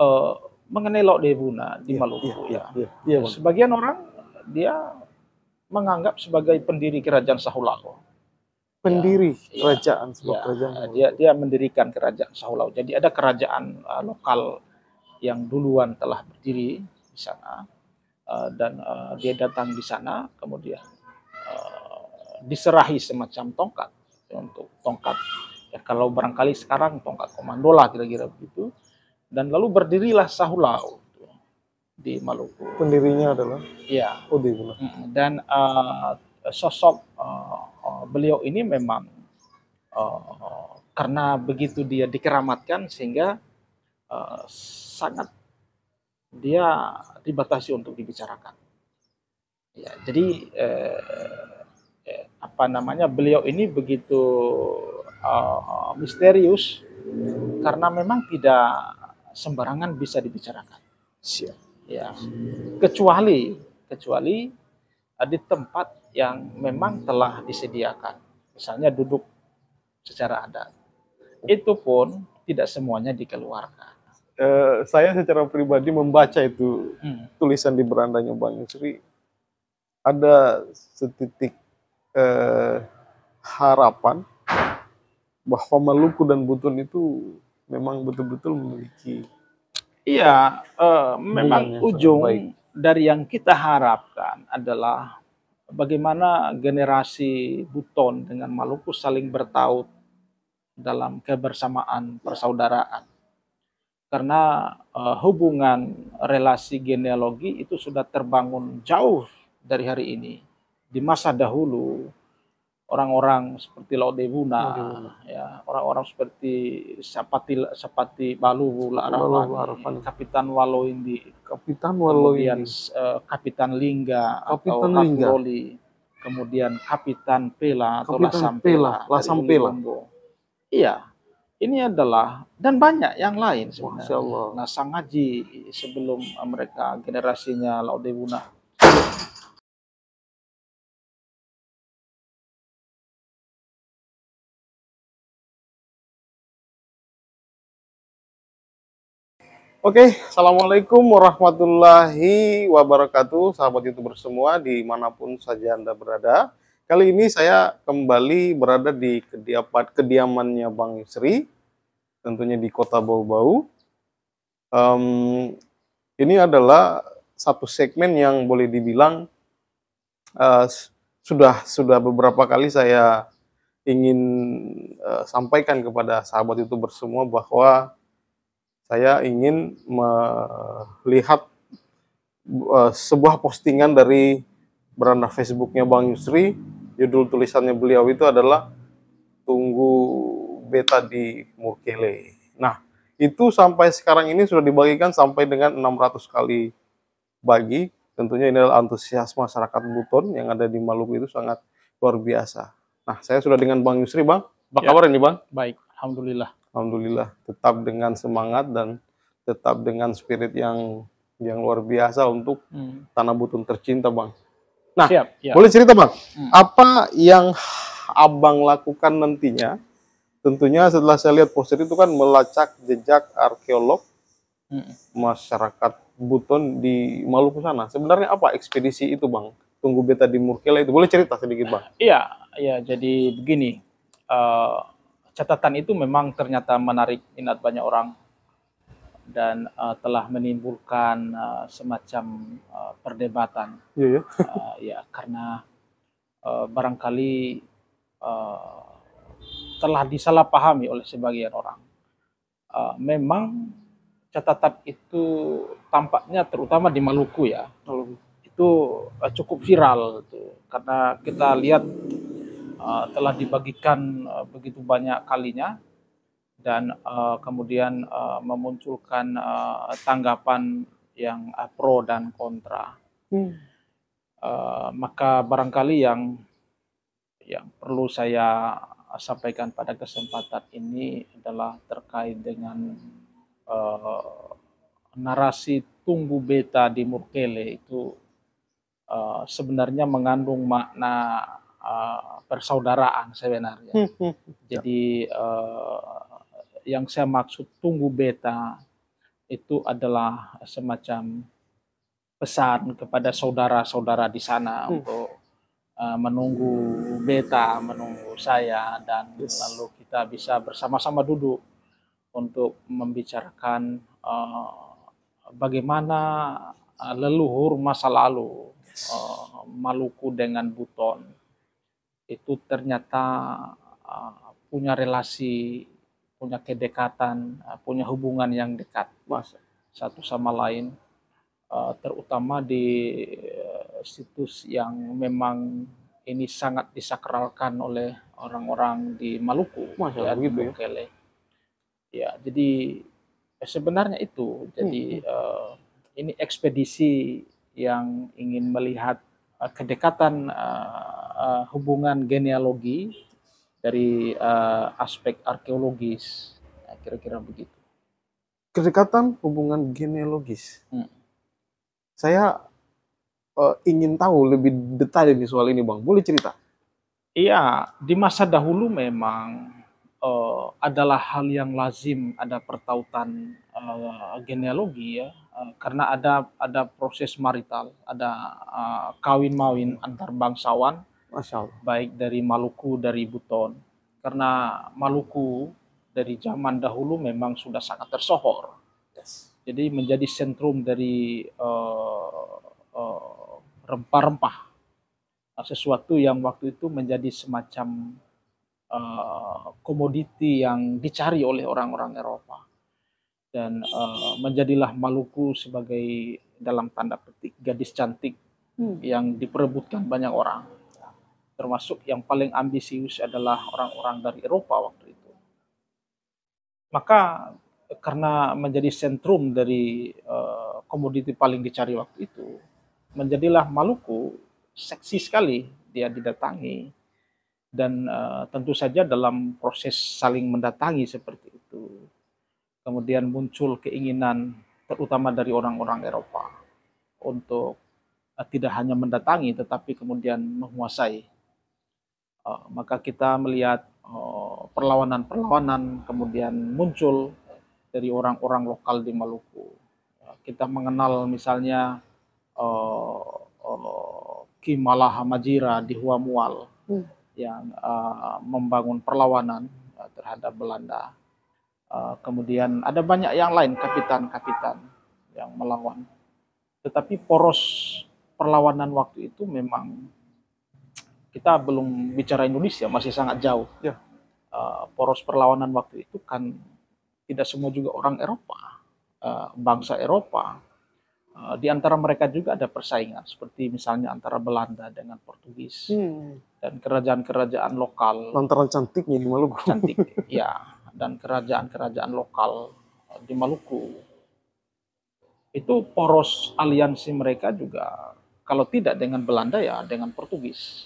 eh, mengenai Laut Devuna di Iya, Maluku iya, ya. iya, iya, Bang. Sebagian orang dia menganggap sebagai pendiri kerajaan Sahulau. Pendiri Ya, kerajaan, sebuah ya, kerajaan. dia mendirikan kerajaan Sahulau. Jadi ada kerajaan lokal yang duluan telah berdiri di sana, dan dia datang di sana, kemudian diserahi semacam tongkat untuk tongkat ya, kalau barangkali sekarang tongkat komando lah kira-kira begitu, dan lalu berdirilah Sahulau di Maluku. Pendirinya adalah Ya, Devuna. dan sosok beliau ini memang karena begitu dia dikeramatkan sehingga sangat dia dibatasi untuk dibicarakan. Ya, jadi apa namanya, beliau ini begitu misterius karena memang tidak sembarangan bisa dibicarakan. Siap. Ya, kecuali di tempat yang memang telah disediakan, misalnya duduk secara adat. Itu pun tidak semuanya dikeluarkan. Saya secara pribadi membaca itu tulisan di berandanya Bang Yusri, ada setitik harapan bahwa Maluku dan Buton itu memang betul-betul memiliki Iya, memang ujung dari yang kita harapkan adalah bagaimana generasi Buton dengan Maluku saling bertaut dalam kebersamaan persaudaraan. Karena hubungan relasi genealogi itu sudah terbangun jauh dari hari ini. Di masa dahulu, orang-orang seperti Laut Devuna, ya, orang-orang seperti Sapati Balu Arafani, Kapitan Waloindi, kemudian Kapitan Lingga atau Rafuroli, kemudian Kapitan Pela atau Lasampela. Iya, ini adalah, dan banyak yang lain sebenarnya. Nah, Sang Haji sebelum mereka generasinya Laut Devuna. Oke, Assalamualaikum warahmatullahi wabarakatuh, sahabat YouTuber semua dimanapun saja Anda berada. Kali ini saya kembali berada di kediamannya Bang Yusri, tentunya di Kota Bau-Bau. Ini adalah satu segmen yang boleh dibilang sudah beberapa kali saya ingin sampaikan kepada sahabat YouTuber semua bahwa saya ingin melihat sebuah postingan dari beranda Facebooknya Bang Yusri. Judul tulisannya beliau itu adalah "Tunggu Beta di Murkele". Nah, itu sampai sekarang ini sudah dibagikan sampai dengan 600 kali bagi. Tentunya ini adalah antusias masyarakat Buton yang ada di Maluku itu sangat luar biasa. Nah, saya sudah dengan Bang Yusri, Bang. Apa kabar ini, Bang? Baik, alhamdulillah. Alhamdulillah, tetap dengan semangat dan tetap dengan spirit yang luar biasa untuk Tanah Buton tercinta, Bang. Nah, boleh cerita, Bang, apa yang Abang lakukan nantinya? Tentunya setelah saya lihat poster itu kan melacak jejak arkeolog masyarakat Buton di Maluku sana. Sebenarnya apa ekspedisi itu, Bang? Tunggu Beta di Murkele itu. Boleh cerita sedikit, Bang? Iya, jadi begini. Catatan itu memang ternyata menarik minat banyak orang dan telah menimbulkan semacam perdebatan. Ya, karena barangkali telah disalahpahami oleh sebagian orang. Memang catatan itu tampaknya terutama di Maluku ya, itu cukup viral karena kita lihat telah dibagikan begitu banyak kalinya dan kemudian memunculkan tanggapan yang pro dan kontra. Maka barangkali yang perlu saya sampaikan pada kesempatan ini adalah terkait dengan narasi Tunggu Beta di Murkele itu sebenarnya mengandung makna persaudaraan sebenarnya. Jadi yang saya maksud Tunggu Beta itu adalah semacam pesan kepada saudara-saudara di sana untuk menunggu beta, menunggu saya, dan lalu kita bisa bersama-sama duduk untuk membicarakan bagaimana leluhur masa lalu Maluku dengan Buton itu ternyata punya relasi, punya kedekatan, punya hubungan yang dekat satu sama lain, terutama di situs yang memang ini sangat disakralkan oleh orang-orang di Maluku, ya, di Bokele. Ya, jadi sebenarnya itu, jadi ini ekspedisi yang ingin melihat kedekatan hubungan genealogi dari aspek arkeologis, kira-kira begitu. Kedekatan hubungan genealogis. Saya ingin tahu lebih detail di soal ini, Bang. Boleh cerita? Iya, di masa dahulu memang adalah hal yang lazim ada pertautan genealogi, ya, karena ada proses marital, ada kawin mawin antar bangsawan, baik dari Maluku, dari Buton. Karena Maluku dari zaman dahulu memang sudah sangat tersohor, jadi menjadi sentrum dari rempah-rempah, sesuatu yang waktu itu menjadi semacam komoditi yang dicari oleh orang-orang Eropa, dan menjadilah Maluku sebagai dalam tanda petik gadis cantik yang diperebutkan banyak orang, termasuk yang paling ambisius adalah orang-orang dari Eropa waktu itu. Maka karena menjadi sentrum dari komoditi paling dicari waktu itu, menjadilah Maluku seksi sekali dia didatangi, dan tentu saja dalam proses saling mendatangi seperti itu, kemudian muncul keinginan terutama dari orang-orang Eropa untuk tidak hanya mendatangi tetapi kemudian menguasai. Maka kita melihat perlawanan-perlawanan kemudian muncul dari orang-orang lokal di Maluku. Kita mengenal misalnya Ki Malaha Majira di Huamual yang membangun perlawanan terhadap Belanda. Kemudian ada banyak yang lain, kapitan-kapitan yang melawan. Tetapi poros perlawanan waktu itu memang, kita belum bicara Indonesia, masih sangat jauh. Poros perlawanan waktu itu kan tidak semua juga orang Eropa, bangsa Eropa. Di antara mereka juga ada persaingan, seperti misalnya antara Belanda dengan Portugis, dan kerajaan-kerajaan lokal. Lantaran cantiknya di Maluku. Cantik, ya, dan kerajaan-kerajaan lokal di Maluku. Itu poros aliansi mereka juga, kalau tidak dengan Belanda ya dengan Portugis.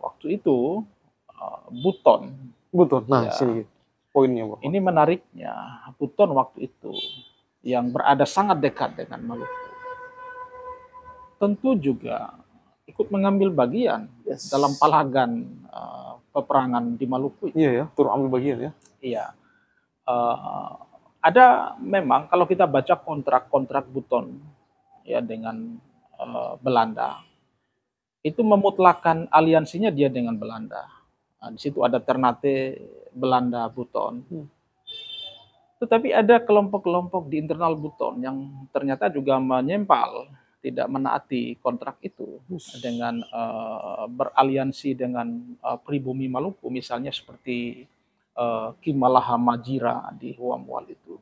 Waktu itu Buton. Nah, sini poinnya, Bang. Ini menariknya, Buton waktu itu yang berada sangat dekat dengan Maluku, tentu juga ikut mengambil bagian dalam palagan peperangan di Maluku. Iya ya, turut ambil bagian ya. Iya. Ada memang kalau kita baca kontrak-kontrak Buton ya dengan Belanda, itu memutlakan aliansinya dia dengan Belanda. Di situ ada Ternate, Belanda, Buton. Tetapi ada kelompok-kelompok di internal Buton yang ternyata juga menyempal, tidak menaati kontrak itu dengan beraliansi dengan pribumi Maluku, misalnya seperti Ki Malaha Majira di Huamual itu,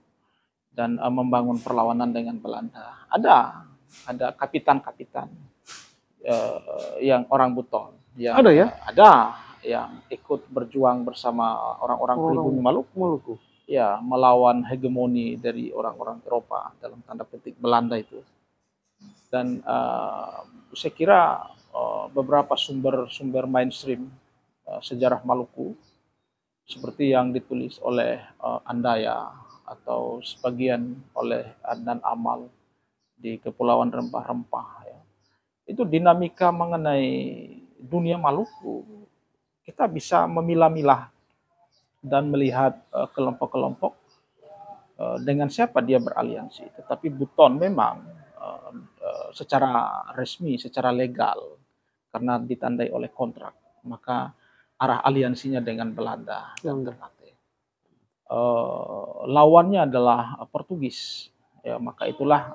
dan membangun perlawanan dengan Belanda. Ada kapitan-kapitan yang orang Buton. Ada ya? Ada yang ikut berjuang bersama orang-orang pribumi Maluku. Ya, melawan hegemoni dari orang-orang Eropa, dalam tanda petik Belanda itu. Dan saya kira beberapa sumber mainstream sejarah Maluku, seperti yang ditulis oleh Andaya atau sebagian oleh Adnan Amal di Kepulauan Rempah-Rempah, ya, itu dinamika mengenai dunia Maluku, kita bisa memilah-milah dan melihat kelompok-kelompok dengan siapa dia beraliansi. Tetapi Buton memang secara resmi, secara legal, karena ditandai oleh kontrak, maka arah aliansinya dengan Belanda dan Ternate. Lawannya adalah Portugis, ya, maka itulah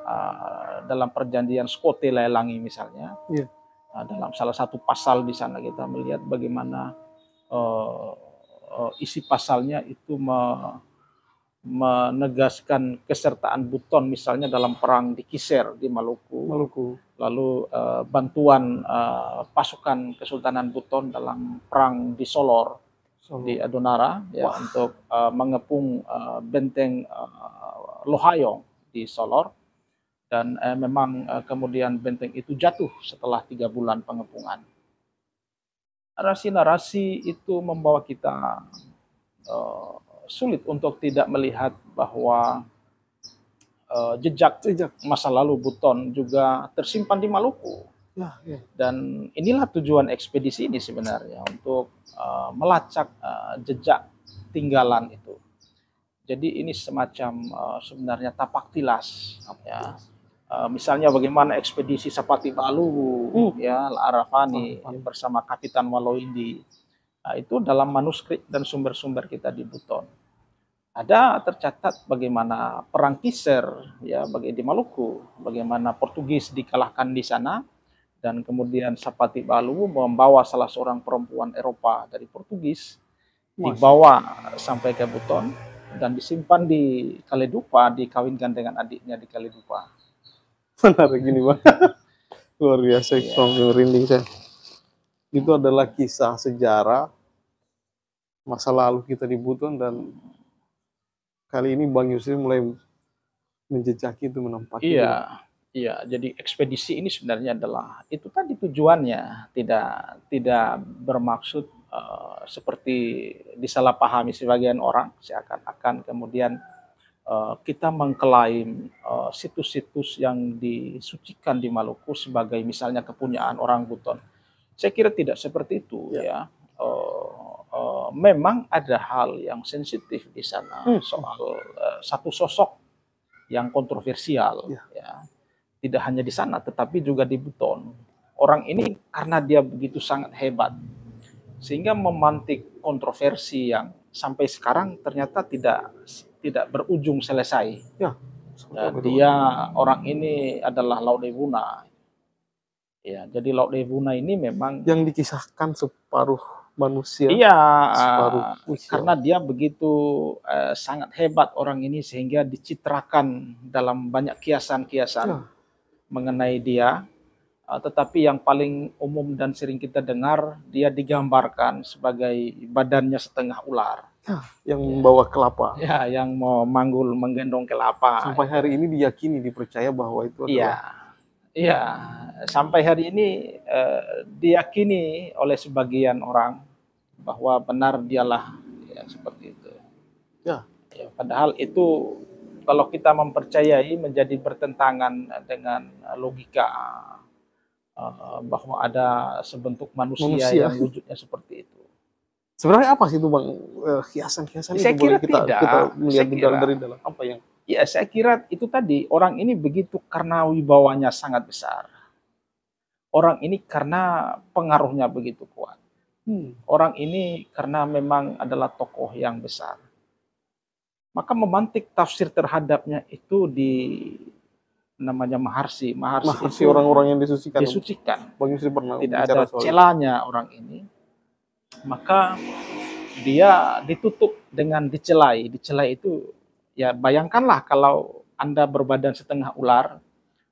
dalam perjanjian Skote Lelangi misalnya, dalam salah satu pasal di sana kita melihat bagaimana isi pasalnya itu menegaskan kesertaan Buton misalnya dalam perang di Kiser di Maluku. Lalu bantuan pasukan Kesultanan Buton dalam perang di Solor di Adonara, ya, untuk mengepung benteng Lohayong di Solor, dan memang kemudian benteng itu jatuh setelah 3 bulan pengepungan. Narasi-narasi itu membawa kita sulit untuk tidak melihat bahwa jejak masa lalu Buton juga tersimpan di Maluku. Dan inilah tujuan ekspedisi ini sebenarnya, untuk melacak jejak tinggalan itu. Jadi ini semacam sebenarnya tapak tilas, ya. Misalnya bagaimana ekspedisi Sapati Balu, ya, Arafani bersama Kapitan Waloindi. Nah, itu dalam manuskrip dan sumber-sumber kita di Buton. Ada tercatat bagaimana perang Kiser, ya, bagi di Maluku, bagaimana Portugis dikalahkan di sana, dan kemudian Sapati Balu membawa salah seorang perempuan Eropa dari Portugis, dibawa sampai ke Buton dan disimpan di Kaledupa, dikawinkan dengan adiknya di Kaledupa. Menarik gini, Bang. Luar biasa, merinding saya. Itu adalah kisah sejarah masa lalu kita di Buton, dan kali ini Bang Yusri mulai menjejaki itu, menempati. Iya, jadi ekspedisi ini sebenarnya adalah itu tadi tujuannya, tidak bermaksud seperti disalahpahami sebagian orang, seakan-akan kemudian kita mengklaim situs-situs yang disucikan di Maluku sebagai misalnya kepunyaan orang Buton. Saya kira tidak seperti itu, ya. Memang ada hal yang sensitif di sana soal satu sosok yang kontroversial, ya. Tidak hanya di sana, tetapi juga di Buton. Orang ini karena dia begitu sangat hebat, sehingga memantik kontroversi yang sampai sekarang ternyata tidak berujung selesai. Dia orang ini adalah Laudevuna. Ya, jadi Laudevuna ini memang yang dikisahkan separuh manusia. Iya, karena dia begitu sangat hebat orang ini, sehingga dicitrakan dalam banyak kiasan-kiasan mengenai dia. Tetapi yang paling umum dan sering kita dengar, dia digambarkan sebagai badannya setengah ular. Yang membawa kelapa. Ya, yang mau menggendong kelapa. Sampai hari ini diyakini, dipercaya bahwa itu adalah. Iya, sampai hari ini diyakini oleh sebagian orang bahwa benar dialah, ya, seperti itu. Ya, padahal itu kalau kita mempercayai menjadi bertentangan dengan logika bahwa ada sebentuk manusia yang wujudnya seperti itu. Sebenarnya apa sih itu, Bang, hiasan-hiasan itu? Saya kira kita melihat dari dalam apa yang? Ya, saya kira itu tadi, orang ini begitu karena wibawanya sangat besar. Orang ini karena pengaruhnya begitu kuat. Orang ini karena memang adalah tokoh yang besar. Maka memantik tafsir terhadapnya itu di namanya Maharsi. Maharsi orang-orang yang disucikan. Bang Yusri pernah tidak ada celanya orang ini. Maka dia ditutup dengan dicelai. Dicelai itu, ya, bayangkanlah kalau Anda berbadan setengah ular,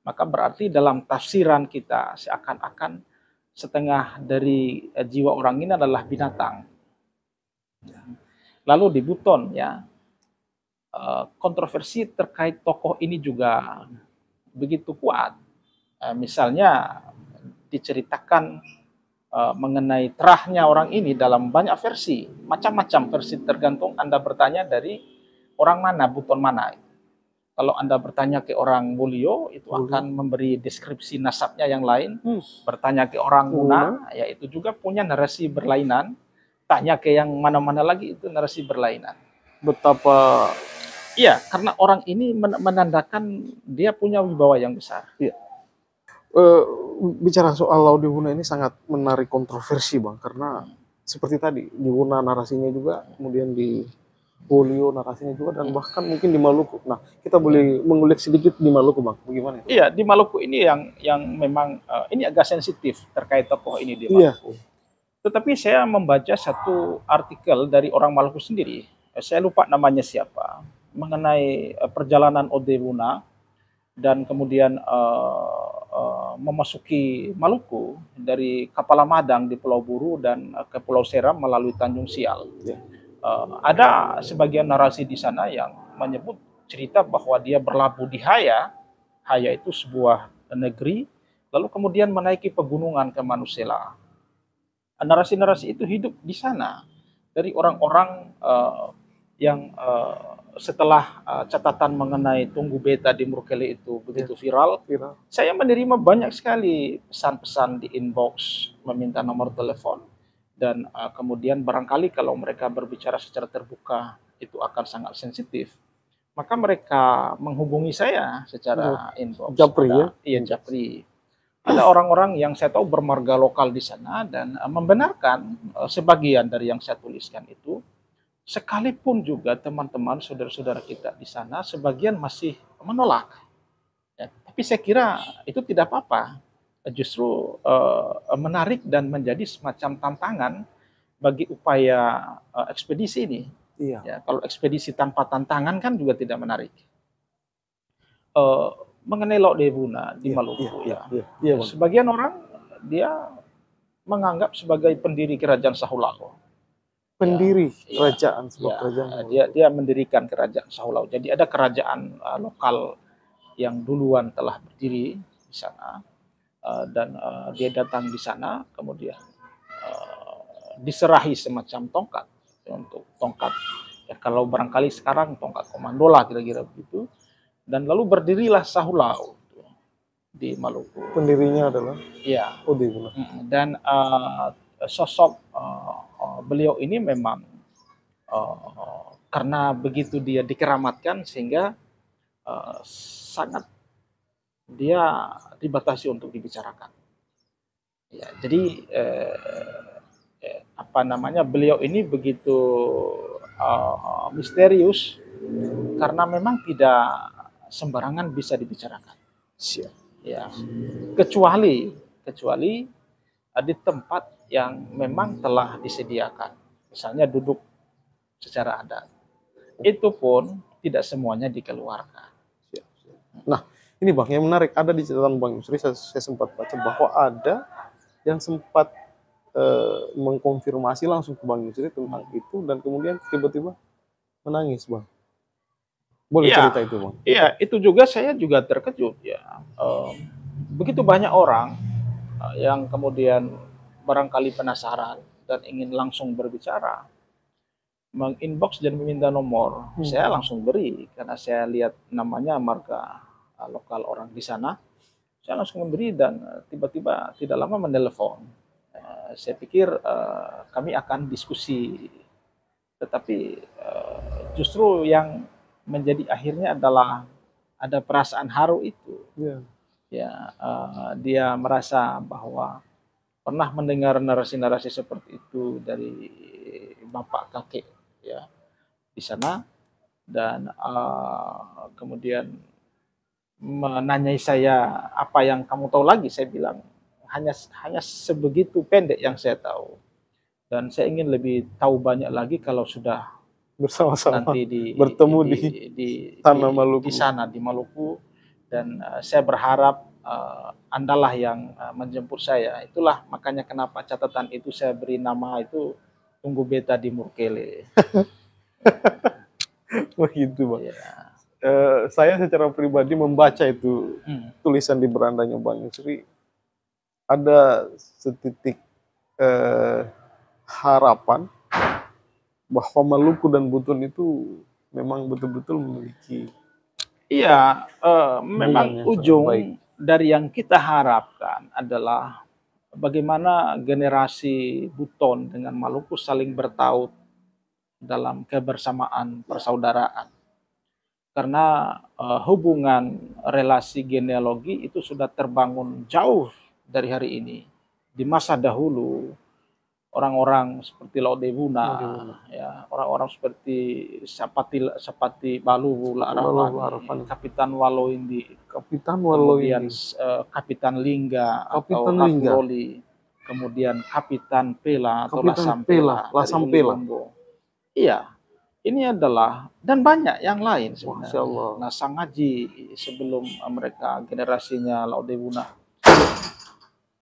maka berarti dalam tafsiran kita seakan-akan setengah dari jiwa orang ini adalah binatang. Lalu di Buton, ya, kontroversi terkait tokoh ini juga begitu kuat. Misalnya diceritakan mengenai terahnya orang ini dalam banyak versi, macam-macam versi, tergantung Anda bertanya dari orang mana, Buton mana. Kalau Anda bertanya ke orang Mulyo, itu akan memberi deskripsi nasabnya yang lain. Bertanya ke orang Muna, ya, itu juga punya narasi berlainan. Tanya ke yang mana-mana lagi, itu narasi berlainan. Betapa Iya, karena orang ini menandakan dia punya wibawa yang besar. Iya. Eh, Bicara soal Laudibuna ini sangat menarik kontroversi Bang, karena seperti tadi di Una narasinya juga, kemudian di Polio narasinya juga, dan bahkan mungkin di Maluku. Nah, kita boleh mengulik sedikit di Maluku Bang, bagaimana itu? Iya, di Maluku ini yang memang ini agak sensitif terkait tokoh ini di Iya, Maluku. Tetapi saya membaca satu artikel dari orang Maluku sendiri. Saya lupa namanya siapa, mengenai perjalanan Odebuna dan kemudian memasuki Maluku dari Kapalamadang di Pulau Buru dan ke Pulau Seram melalui Tanjung Sial. iya, Ada sebagian narasi di sana yang menyebut cerita bahwa dia berlabuh di Haya. Haya itu sebuah negeri, lalu kemudian menaiki pegunungan ke Manusela. Narasi-narasi itu hidup di sana dari orang-orang yang setelah catatan mengenai Tunggu Beta di Murkele itu begitu viral, viral. saya menerima banyak sekali pesan-pesan di inbox, meminta nomor telepon, dan kemudian barangkali kalau mereka berbicara secara terbuka itu akan sangat sensitif, maka mereka menghubungi saya secara inbox. Japri ya? Iya, Japri. Ada orang-orang yang saya tahu bermarga lokal di sana dan membenarkan sebagian dari yang saya tuliskan itu. Sekalipun juga teman-teman, saudara-saudara kita di sana, sebagian masih menolak. Ya, tapi saya kira itu tidak apa-apa. Justru menarik dan menjadi semacam tantangan bagi upaya ekspedisi ini. Iya. Ya, kalau ekspedisi tanpa tantangan kan juga tidak menarik. Eh, Mengenai Laut-Devuna di Maluku, Iya, sebagian orang dia menganggap sebagai pendiri kerajaan Sahulau. pendiri Ya, kerajaan, sebuah ya, kerajaan. dia mendirikan kerajaan Sahulau. Jadi ada kerajaan lokal yang duluan telah berdiri di sana, dan dia datang di sana, kemudian diserahi semacam tongkat, untuk tongkat ya, kalau barangkali sekarang tongkat komando lah kira-kira begitu, dan lalu berdirilah Sahulau di Maluku. Pendirinya adalah Ya, Odebuna. dan sosok beliau ini memang karena begitu dia dikeramatkan sehingga sangat dia dibatasi untuk dibicarakan. Ya, jadi apa namanya, beliau ini begitu misterius karena memang tidak sembarangan bisa dibicarakan. Siap. Ya, kecuali di tempat yang memang telah disediakan, misalnya duduk secara adat. Itu pun tidak semuanya dikeluarkan. Siap. Nah, ini Bang, yang menarik ada di catatan Bang Yusri, saya sempat baca bahwa ada yang sempat mengkonfirmasi langsung ke Bang Yusri tentang itu, dan kemudian tiba-tiba menangis Bang. Boleh cerita itu Bang? Iya, itu juga saya juga terkejut ya. Begitu banyak orang yang kemudian barangkali penasaran dan ingin langsung berbicara, menginbox dan meminta nomor. Saya langsung beri karena saya lihat namanya marga lokal orang di sana. Saya langsung memberi dan tiba-tiba tidak lama menelpon. Saya pikir kami akan diskusi, tetapi justru yang menjadi akhirnya adalah ada perasaan haru itu. Yeah. Ya, dia merasa bahwa pernah mendengar narasi-narasi seperti itu dari bapak kakek ya di sana, dan kemudian menanyai saya apa yang kamu tahu lagi. Saya bilang hanya sebegitu pendek yang saya tahu, dan saya ingin lebih tahu banyak lagi kalau sudah bersama-sama nanti bertemu di tanah Maluku, di sana di Maluku, dan saya berharap Andalah yang menjemput saya. Itulah makanya kenapa catatan itu saya beri nama itu Tunggu Beta di Murkele. begitu Bang. Ya. Saya secara pribadi membaca itu tulisan di berandanya Bang Yusri, ada setitik harapan bahwa Maluku dan Buton itu memang betul-betul memiliki. Iya, memang ujung dari yang kita harapkan adalah bagaimana generasi Buton dengan Maluku saling bertaut dalam kebersamaan persaudaraan. karena hubungan relasi genealogi itu sudah terbangun jauh dari hari ini. Di masa dahulu orang-orang seperti Laodebuna, ya, orang-orang seperti Sapati Balu Arafani, Kapitan Waloindi, kemudian Kapitan Lingga atau Ratu Loli, kemudian Kapitan Pela atau Lasam Pela. Iya, ini adalah dan banyak yang lain sebenarnya. Nah, Sang Haji sebelum mereka generasinya Laodebuna